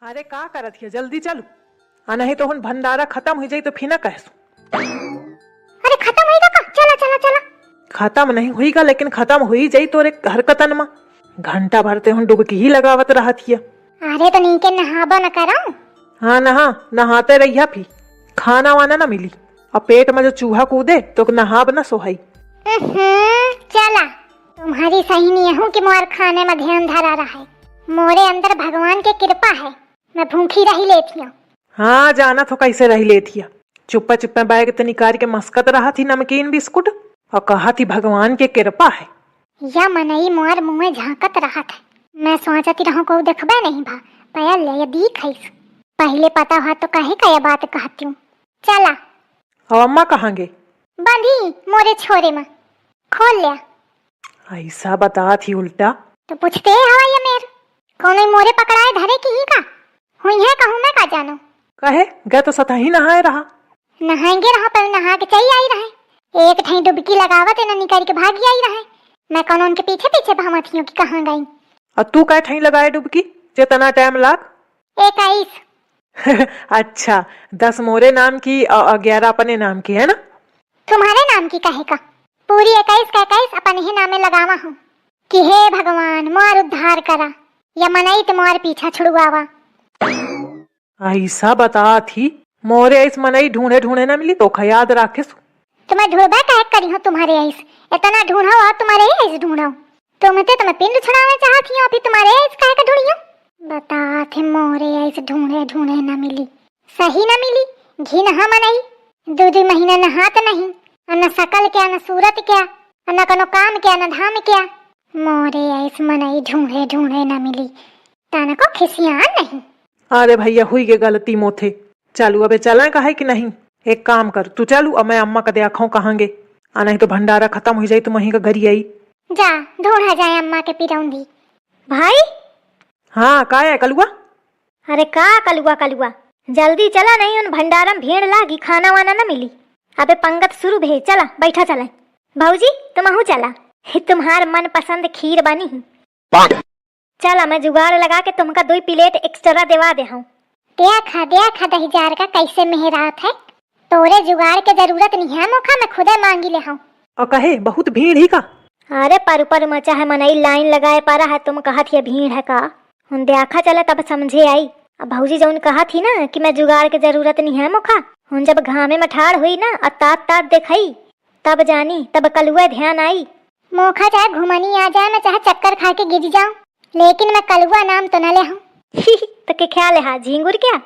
अरे का करत हिय, जल्दी चलू आ नहीं तो हुन भंडारा खत्म हो जाई तो फिर न कहसू। अरे खत्म होएगा का? चला चला चला। खत्म नहीं हुईगा लेकिन खत्म हो ही जाई तोरे हरकतन मा। घंटा भरते हुन डुबकी ही लगावत रहत हिय। अरे तो नीके नहाबा न कराऊं? हाँ नहाते रहिया भी, खाना वाना न मिली और पेट में जो चूहा कूदे तो नहाब न सोहई। चला तुम्हारी सही नहीं हूँ कि मोर खाने में ध्यान धरा रहा है। मोरे अंदर भगवान की कृपा है, मैं भूखी रही लेती हूँ। हाँ जाना तो कैसे रही लेती है, चुप्पा चुप्पा बैग ते निकाल के मस्कत रहा थी नमकीन बिस्कुट और कहा थी भगवान की कृपा है। या मनई मोर मुँह झांकत रहा था, मैं सोचती रहूं को देखबे नहीं भा पया ले दिख है। पहले पता हुआ तो कहे का ये बात कहती हूँ। चला। और अम्मा कहाँगे? बंधी मोरे छोरे में खोल लिया। ऐसा बता थी उल्टा तो पूछते हवा ये मेर कौन मोरे पकड़ाए धरे की ही का हुई है कहूँ मैं का जानो। कहे गए तो सतही नहाए रहा। नहाएंगे रहा पर नहा के चाहिए आई रहे, एक ठही डुबकी लगावत है न निकल के भागी आई रहे। मैं कौन उनके पीछे पीछे भामत हूँ कि कहाँ गई। और तू कहे ठही लगाए डुबकी जितना टाइम लाग? 21। अच्छा 10 मोरे नाम की और 11 अपने नाम की है ना? तुम्हारे नाम की कहे का पूरी 21 का 21 अपन ही नामे लगावा हूँ कि हे भगवान मोर उद्धार करा या मनई तुम्हारे पीछा छुड़वावा। ऐसा बता थी मोरे इस मनई ढूंढे ढूंढे न मिली तो याद राखे। तुम्हें ढूंढबा कहे करी हो तुम्हारे ऐस इतना ढूंढा और तुम्हारे ऐस ढूंढा तुम्हें पिंड छुड़ाना चाहती हो, अभी तुम्हारे ऐस कहे का ढूंढियो। बता थे मोरे ऐस ढूंढे ढूंढे न मिली, सही न मिली। घी नहा मनई 2 महीना नहात नहीं, न सकल क्या न सूरत क्या न कोनो काम क्या न धाम क्या। मोरे ऐस मनई ढूंढे ढूंढे न मिली तन को खिसियान नहीं। अरे भैया हुई गे गलती मोथे, चालू अबे चला कहे कि नहीं? एक काम कर तू चालू और मैं अम्मा का देखा कहाँगे, आ नहीं तो भंडारा खत्म हो जाये तो वहीं का घरी आई। जा ढूंढा जाए अम्मा के पिरौंधी। भाई हाँ का है कलुआ? अरे का कलुआ जल्दी चला नहीं उन भंडारम भीड़ लागी खाना वाना न मिली। अबे पंगत शुरू भे चला बैठा चला। भाऊजी तुम चला, तुम्हार मन पसंद खीर बनी है। चला मैं जुगाड़ लगा के तुमका 2 प्लेट एक्स्ट्रा देवा दे हूँ। देखा दही जार का कैसे मेहरात है, तोरे जुगाड़ के जरूरत नहीं है मोखा मैं खुदे मांगी ले हूँ। और कहे बहुत भीड़ ही का? अरे पर मचा है मनई लाइन लगाए पारा है, तुम कहा थी भीड़ है का? उन देखा चले तब समझे आई। अब भाऊजी जो कहा थी ना कि मैं जुगाड़ के जरूरत नहीं है मोखा, उन जब घामे में ठाड़ हुई ना और तात देखई तब जानी, तब कलुआ ध्यान आई। मोखा चाहे घुमनी आ जाए मैं चाहे चक्कर खा के गिर जाऊं, लेकिन मैं कलुआ नाम तो न ले हूँ। तो के ख्याल है झींगुर क्या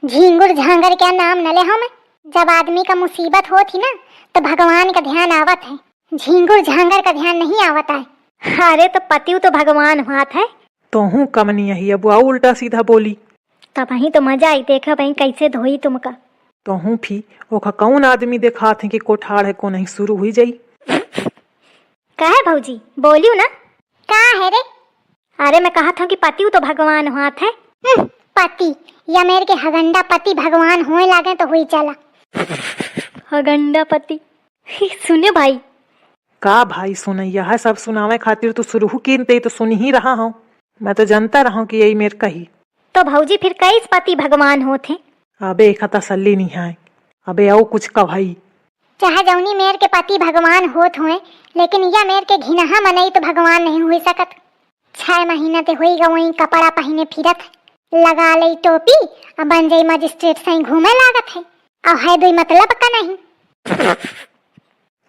झींगुर झांगर क्या नाम न ले हूँ मैं। जब आदमी का मुसीबत हो थी ना तो भगवान का ध्यान आवत है, झींगुर झांगर का ध्यान नहीं आवत है। अरे तो पतिव तो भगवान हाथ है। तो हूँ कमनी यही अब उल्टा सीधा बोली तब वही तो मजा आई, देखा वही कैसे धोई तुमका। तो हूँ भी ओखा कौन आदमी देखा थे कि कोठार है को नहीं शुरू हुई जाई। का है भाऊजी बोलियो ना का है रे? अरे मैं कहा था कि पति तो भगवान हाथ है। पति या मेरे के हगंडा पति भगवान होए लागे तो हुई चला। हगंडा पति सुने भाई का भाई सुनैया है, सब सुनावे खातिर तो शुरू कीनते तो सुन ही रहा हूँ, मैं तो जानता रहा हूँ कि यही मेरे कही। तो भाऊजी फिर कैस पति भगवान होते? अबे एक तसल्ली नहीं है, अबे आओ कुछ का भाई। चाहे जौनी मेर के पति भगवान होत हुए, लेकिन या मेर के घिनहा मनई तो भगवान नहीं हुई सकत। 6 महीना ते हुई गई कपड़ा पहने फिरत, लगा ले टोपी और बन जाई मजिस्ट्रेट सही घूमे लागत है और है 2 मतलब का नहीं।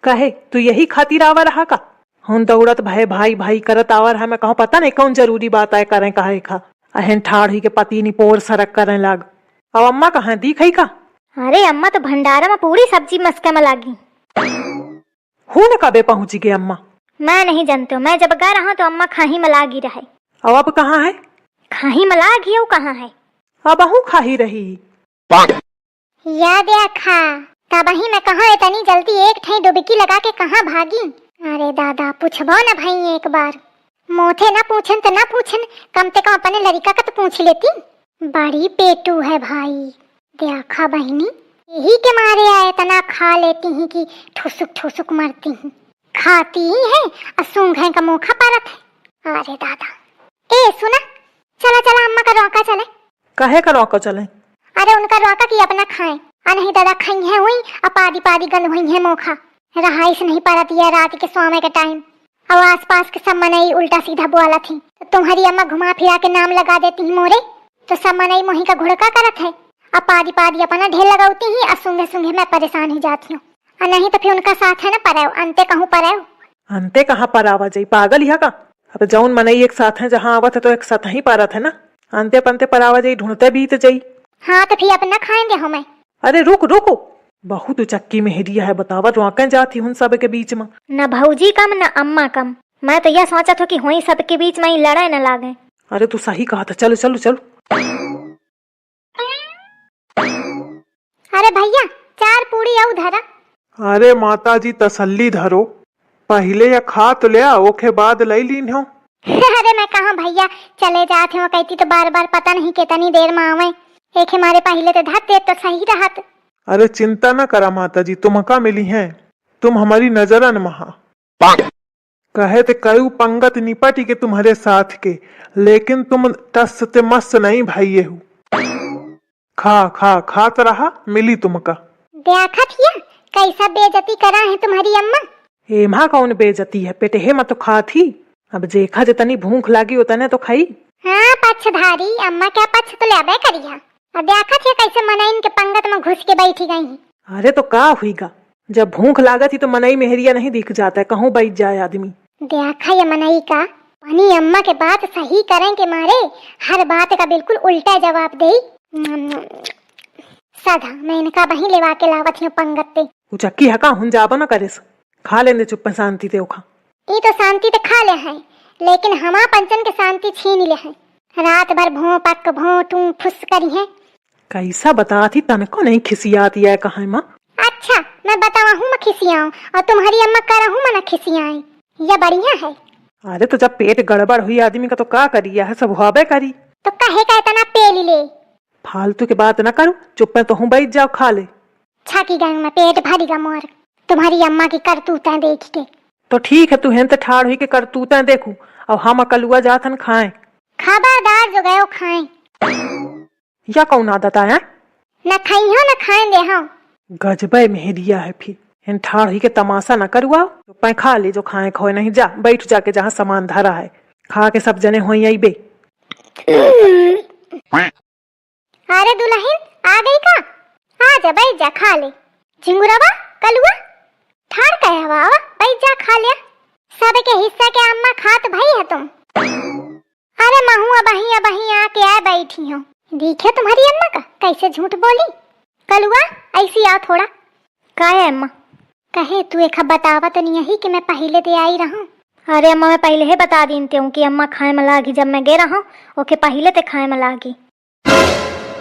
कहे तू यही खातिर आवा रहा का? हम दौड़त भाई करत आवर है, मैं कहूँ पता नहीं कौन जरूरी बात आए करें कहे खा अहन ठाड़ ही के पति नहीं पोर सरक करें लाग। अब अम्मा कहाँ दिख है का? अरे अम्मा तो भंडारा में पूरी सब्जी मस्का में लागी। हूँ न कबे पहुँची गई अम्मा? मैं नहीं जानती हूँ, मैं जब गा रहा तो अम्मा खाही में लागी रहे। अब कहाँ है? खाही में लागी कहाँ है? अब हूँ खाही रही याद खा तब ही मैं कहा इतनी जल्दी एक ठई डुबकी लगा के कहाँ भागी। अरे दादा पूछबो न भाई एक बार, मोथे ना पूछन तो ना पूछन, कम से कम अपने लड़का का तो पूछ लेती। बड़ी पेटू है भाई, देखा बहनी यही के मारे आए तना खा लेती ही कि ठुसुक मरती ही, खाती ही है और सूंघे का मुँह परत है। अरे दादा ए सुना चला अम्मा का रोका चले। कहे का रौको चले? अरे उनका रोका कि अपना खाए आ नहीं दादा खाई है हुई अपादी पादी गंद हुई है मोखा रहाइश नहीं पा रही है रात के सोने के टाइम। और आस पास के सब मनई उल्टा सीधा बोला थी तो तुम्हारी अम्मा घुमा फिरा के नाम लगा देती ही मोरे तो सब मनई मोही का घुड़का करत है। अपादी पादी अपना ढेर लगाती ही और सूंघे सूंघे मैं परेशान ही जाती हूँ और नहीं तो फिर उनका साथ है ना परायो अंते कहूँ परायो। अंते कहाँ पर आवा जाई पागल यहाँ का? अब जौन मनई एक साथ है जहाँ आवत है तो एक साथ ही पारत है ना। अंते पंते पर आवा जाई ढूंढते बीत जाई। हाँ तो फिर अपना खाएंगे हम। अरे रुक रुको बहुत चक्की में हेरिया है बतावा रोकन जाती हूँ सब के बीच में। न भौजी कम न अम्मा कम मैं तो यह सोचा था कि हुई सबके बीच में ही लड़ाई न लागे। अरे तू सही कहा था चलो चलो चलो। अरे भैया 4 पूड़ी आऊ धरा। अरे माता जी तसल्ली धरो पहले या खा तो लिया ओके बाद ले लीन हो। अरे मैं कहा भैया चले जाते हो कहती तो बार बार पता नहीं कितनी देर में आवे एक हमारे पहले तो धरते तो सही रहत। अरे चिंता न करा माता जी तुम का मिली हैं तुम हमारी नजरन महा कहे थे कई पंगत निपटी के तुम्हारे साथ के लेकिन तुम टस ते मस्त नहीं भाई ये हूँ। खा खा खात रहा मिली तुमका। देखा थिया कैसा बेइज्जती करा है तुम्हारी अम्मा। एमा कौन बेइज्जती है पेटे हे मत तो खा थी अब जेखा जितनी भूख लागी उतने तो खाई। हाँ पक्षधारी अम्मा क्या पक्ष तो ले करिया और देखा थिया कैसे मनई के पंगत में घुस के बैठी गई। अरे तो का हुईगा जब भूख लागत ही तो मनई मेहरिया नहीं दिख जाता है कहूँ बैठ जाए आदमी। देखा ये मनई का पानी अम्मा के बात सही करें के मारे हर बात का बिल्कुल उल्टा जवाब दे। सदा मैं इनका बही लेवा के लावत हूँ पंगत पे। चक्की हका हुन जाबो न करे खा लेने चुप शांति ते ओखा। ये तो शांति तो खा ले है लेकिन हमा पंचन के शांति छीन ले है। रात भर भों पक भों टू फुस करी है। कैसा बता थी तनको नहीं खिसियाती है कहा माँ। अच्छा मैं बतावा हूँ मैं खिसियाऊँ और तुम्हारी अम्मा करा हूँ मैं खिसियाई यह बढ़िया है। अरे तो जब पेट गड़बड़ हुई आदमी का तो का करिया है सब हुआ करी तो कहे का इतना पेली ले फालतू के बात न करो चुप तो हूँ बैठ जाओ खा ले। छाकी गंग में पेट भरीगा मोर तुम्हारी अम्मा की करतूतें देख के। तो ठीक है तू हेन ठाड़ हुई के करतूतें देखू और हम कलुआ जाथन खाए। खबरदार जो गयो खाए या कौन आदत आया न खाई हो न खाए दे हो। गजबे मेहरिया है फिर हेन ठाड़ हुई के तमाशा न करवा तो पै खा ले जो खाए खोए नहीं जा बैठ जाके जहाँ सामान धरा है खा के सब जने हो यही बे। अरे दुल्हन आ गई का आ जा बैठ जा खा ले। झिंगुरवा कलुआ ठाड़ कहे हवा बैठ जा खा लिया सबके हिस्सा के अम्मा खात भाई है तुम। अरे महू अबही आके आए बैठी हो देखे तुम्हारी अम्मा का कैसे झूठ बोली। कलुआ ऐसी आओ थोड़ा। का है अम्मा? कहे तू एक बतावा तो नहीं है कि मैं पहले दे आई रहूं। अरे अम्मा मैं पहले ही बता दीनती हूँ कि अम्मा खाए में लागी जब मैं गे रहा ओके पहले ते खाए में लागी।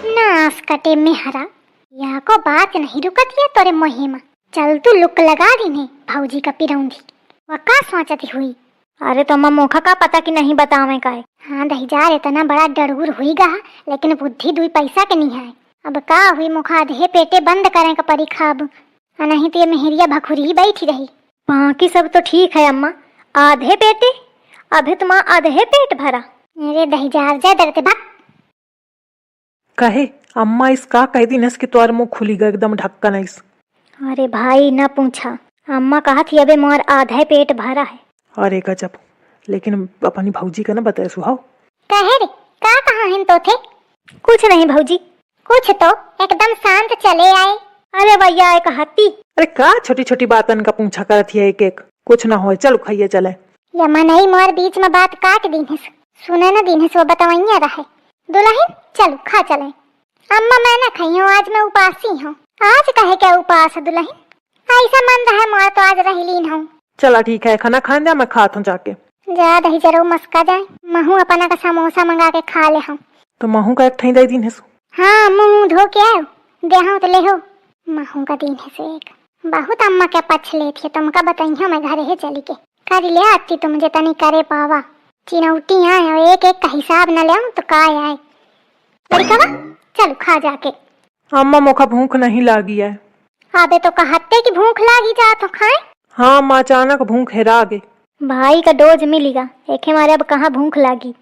नास कटे में हरा या को बात नहीं रुकत है तोरे मोहिमा चल तू लुक लगा दीने भौजी का पिरौंधी वका सोचती हुई। अरे तो अम्मा मोखा का पता कि नहीं बतावे का है। हाँ दही जा रे तना बड़ा डरगुर हुई गा लेकिन बुद्धि 2 पैसा के नहीं है। अब का हुई मुखा आधे पेटे बंद करें का परी खाब नहीं तो ये मेहरिया भखुरी ही बैठी रही। बाकी सब तो ठीक है अम्मा आधे पेटे अभी तुम आधे पेट भरा मेरे दही जार जा डरते भक। कहे अम्मा इसका कह दी नस कि तोर मुंह खुली गया एकदम ढक्कन इस। अरे भाई न पूछा अम्मा कहा थी अबे मोर आधे पेट भरा है। अरे गजब लेकिन अपनी भौजी का ना बताए सुहाव। कहे रे का कहा हम तो थे कुछ नहीं भौजी कुछ तो एकदम शांत चले आए। अरे भैया एक हत्ती। अरे का छोटी छोटी बातन का पूछा करती है एक एक कुछ ना हो चलो खाइए चले। यमा नहीं मोर बीच में बात काट दी है सुने न दी है वो बतावैया रहे। दुल्हन चलो खा चले। अम्मा मैं न खाई हूँ आज मैं उपासी हूँ। आज कहे क्या उपास है दुल्हन ऐसा मन रहा मोर तो आज रही लीन हूँ। चला ठीक है खाना खान जा मैं खाता हूँ जाके। जा दही जरूर मस्का जाए महू अपना का समोसा मंगा के खा ले हूँ। तो महू का एक ठई दे दिन है। हाँ मुँह धो के आओ देहा तो ले हो महू का दिन है से एक बहुत अम्मा क्या पछ लेती है तुमका बताइए मैं घर है चली के कर ले आती तुम जितनी करे पावा चिनौटी आए और एक एक का हिसाब न ले तो का आए। चलो खा जाके। अम्मा मोखा भूख नहीं लागी है। अबे तो कहते कि भूख लागी जा तो खाए। हाँ माँ अचानक भूख हेरा गई। भाई का डोज मिलेगा एक हमारे अब कहाँ भूख लागी।